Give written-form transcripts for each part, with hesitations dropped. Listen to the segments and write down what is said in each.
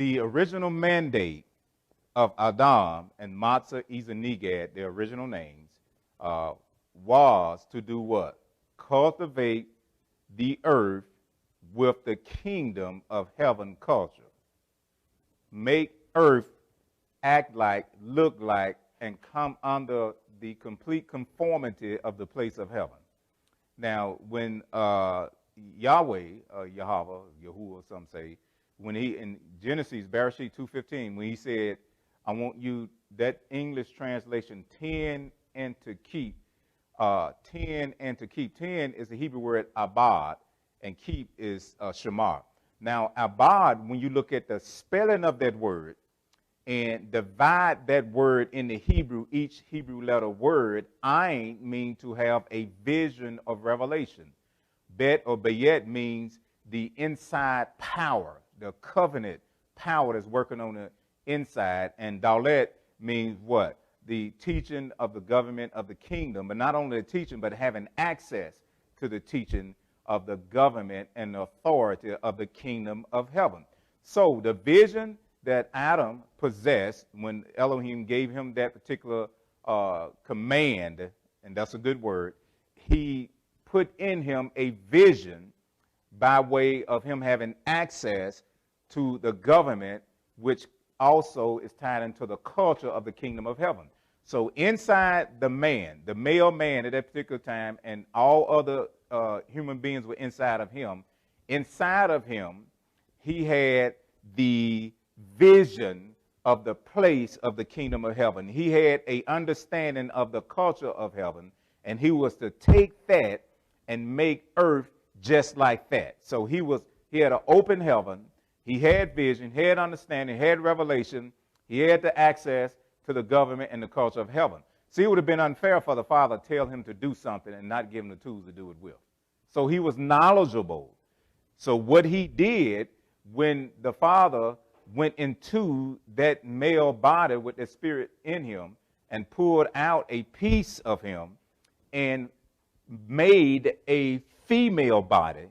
the original mandate of Adam and Matzah Negad, their original names, was to do what? Cultivate the earth with the kingdom of heaven culture. Make earth act like, look like, and come under the complete conformity of the place of heaven. Now, when Yahweh, Yahweh, Yahuwah, some say, when he, in Genesis, Bereshit 2:15, when he said, I want you, that English translation, tend and to keep, 10 and to keep. 10 is the Hebrew word abad, and keep is shamar. Now, abad, when you look at the spelling of that word and divide that word in the Hebrew, each Hebrew letter word, ayin means to have a vision of revelation. Bet or bayet means the inside power, the covenant power that's working on the inside. And dalet means what? The teaching of the government of the kingdom, but not only the teaching, but having access to the teaching of the government and the authority of the kingdom of heaven. So the vision that Adam possessed when Elohim gave him that particular command, and that's a good word, he put in him a vision by way of him having access to the government, which also is tied into the culture of the kingdom of heaven. So inside the man, the male man at that particular time, and all other human beings were inside of him. Inside of him, he had the vision of the place of the kingdom of heaven. He had an understanding of the culture of heaven, and he was to take that and make earth just like that. So he had an open heaven. He had vision, had understanding, had revelation. He had the access to the government and the culture of heaven. See, it would have been unfair for the Father to tell him to do something and not give him the tools to do it with. So he was knowledgeable. So what he did when the Father went into that male body with the spirit in him and pulled out a piece of him and made a female body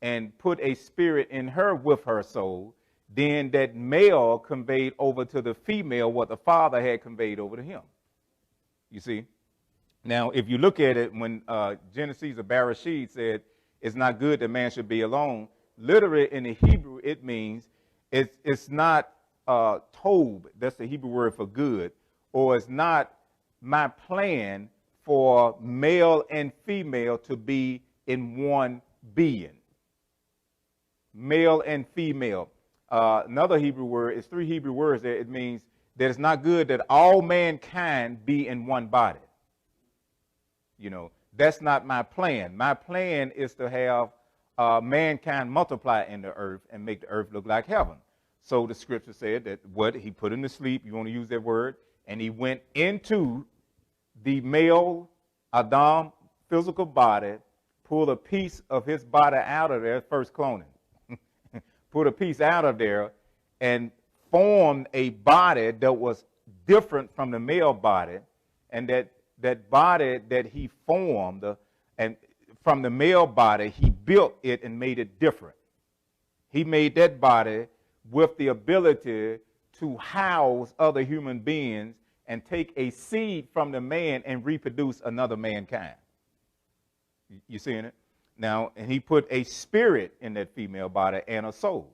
and put a spirit in her with her soul, then that male conveyed over to the female what the Father had conveyed over to him. You see? Now, if you look at it, when Genesis or Bereshit said, it's not good that man should be alone, literally in the Hebrew, it means it's not tob, that's the Hebrew word for good, or it's not my plan for male and female to be in one being. Male and female. Another Hebrew word, it's 3 Hebrew words there. It means that it's not good that all mankind be in one body. You know, that's not my plan. My plan is to have mankind multiply in the earth and make the earth look like heaven. So the scripture said that what he put him to sleep, you want to use that word, and he went into the male Adam physical body, pulled a piece of his body out of there, first cloning. Put a piece out of there and formed a body that was different from the male body, and that body that he formed and from the male body, he built it and made it different. He made that body with the ability to house other human beings and take a seed from the man and reproduce another mankind. You seeing it? Now, and he put a spirit in that female body and a soul.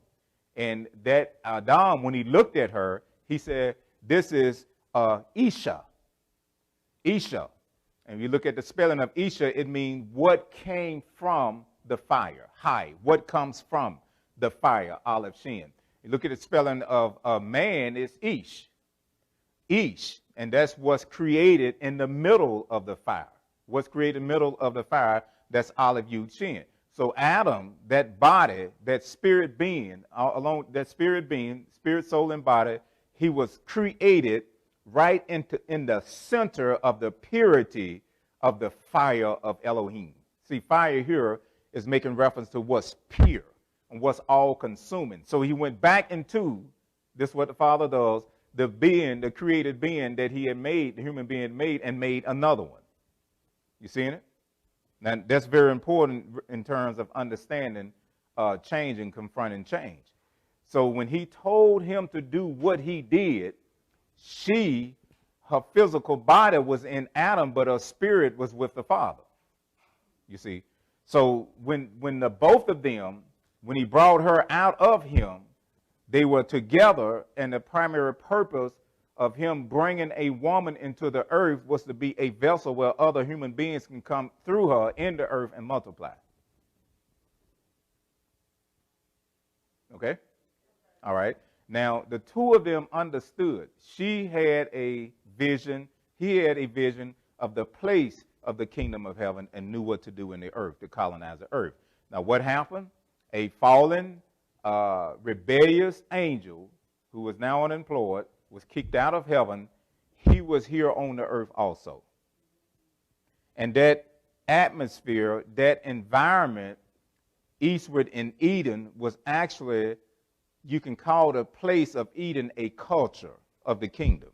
And that Adam, when he looked at her, he said, this is Isha. Isha. And if you look at the spelling of Isha, it means what came from the fire. Hai. What comes from the fire, Aleph Shin. You look at the spelling of man, it's Ish. Ish. And that's what's created in the middle of the fire. What's created in the middle of the fire, that's Aleph Yud Shin. So Adam, that body, that spirit being, along that spirit being, spirit, soul, and body, he was created right in the center of the purity of the fire of Elohim. See, fire here is making reference to what's pure and what's all-consuming. So he went back into, this is what the Father does, the being, the created being that he had made, the human being made, and made another one. You seeing it? Now, that's very important in terms of understanding change and confronting change. So when he told him to do what he did, her physical body was in Adam, but her spirit was with the Father. You see? So when both of them, when he brought her out of him, they were together, and the primary purpose of him bringing a woman into the earth was to be a vessel where other human beings can come through her in the earth and multiply. Okay? All right. Now, the two of them understood. She had a vision. He had a vision of the place of the kingdom of heaven and knew what to do in the earth to colonize the earth. Now, what happened? A fallen, rebellious angel who was now unemployed was kicked out of heaven. He was here on the earth also. And that atmosphere, that environment eastward in Eden was actually, you can call the place of Eden a culture of the kingdom.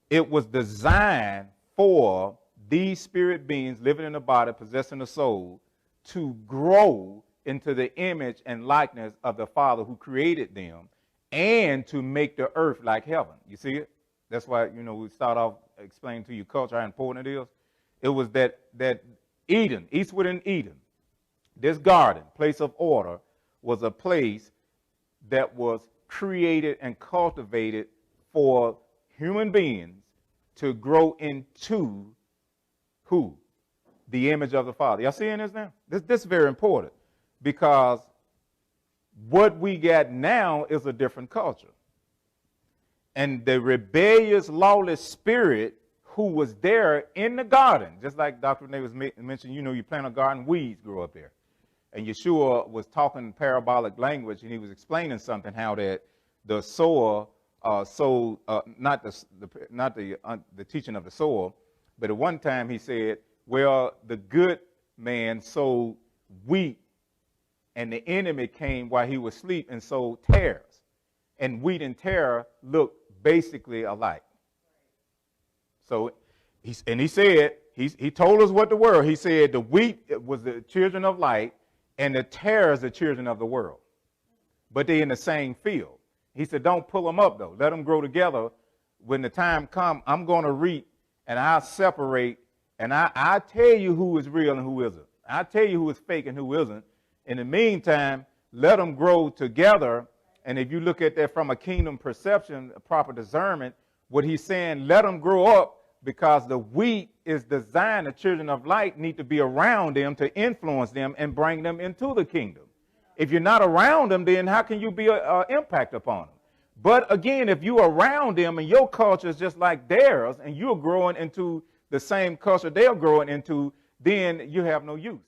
It was designed for these spirit beings living in a body, possessing a soul, to grow into the image and likeness of the Father who created them, and to make the earth like heaven. You see it? That's why, we start off explaining to you culture, how important it is. It was that Eden, eastward in Eden, this garden, place of order, was a place that was created and cultivated for human beings to grow into who? The image of the Father. Y'all seeing this now? This is very important, because what we got now is a different culture. And the rebellious, lawless spirit who was there in the garden, just like Dr. Renee was mentioning, you plant a garden, weeds grow up there. And Yeshua was talking parabolic language, and he was explaining something, how that the sower sowed, not the teaching of the sower, but at one time he said, well, the good man sowed wheat, and the enemy came while he was asleep and sowed tares. And wheat and tare look basically alike. So, he said, he told us what the world. He said the wheat was the children of light, and the tares the children of the world. But they're in the same field. He said, don't pull them up, though. Let them grow together. When the time comes, I'm going to reap, and I'll separate, and I tell you who is real and who isn't. I'll tell you who is fake and who isn't. In the meantime, let them grow together. And if you look at that from a kingdom perception, a proper discernment, what he's saying, let them grow up, because the wheat is designed, the children of light need to be around them to influence them and bring them into the kingdom. If you're not around them, then how can you be an impact upon them? But again, if you're around them and your culture is just like theirs, and you're growing into the same culture they're growing into, then you have no use.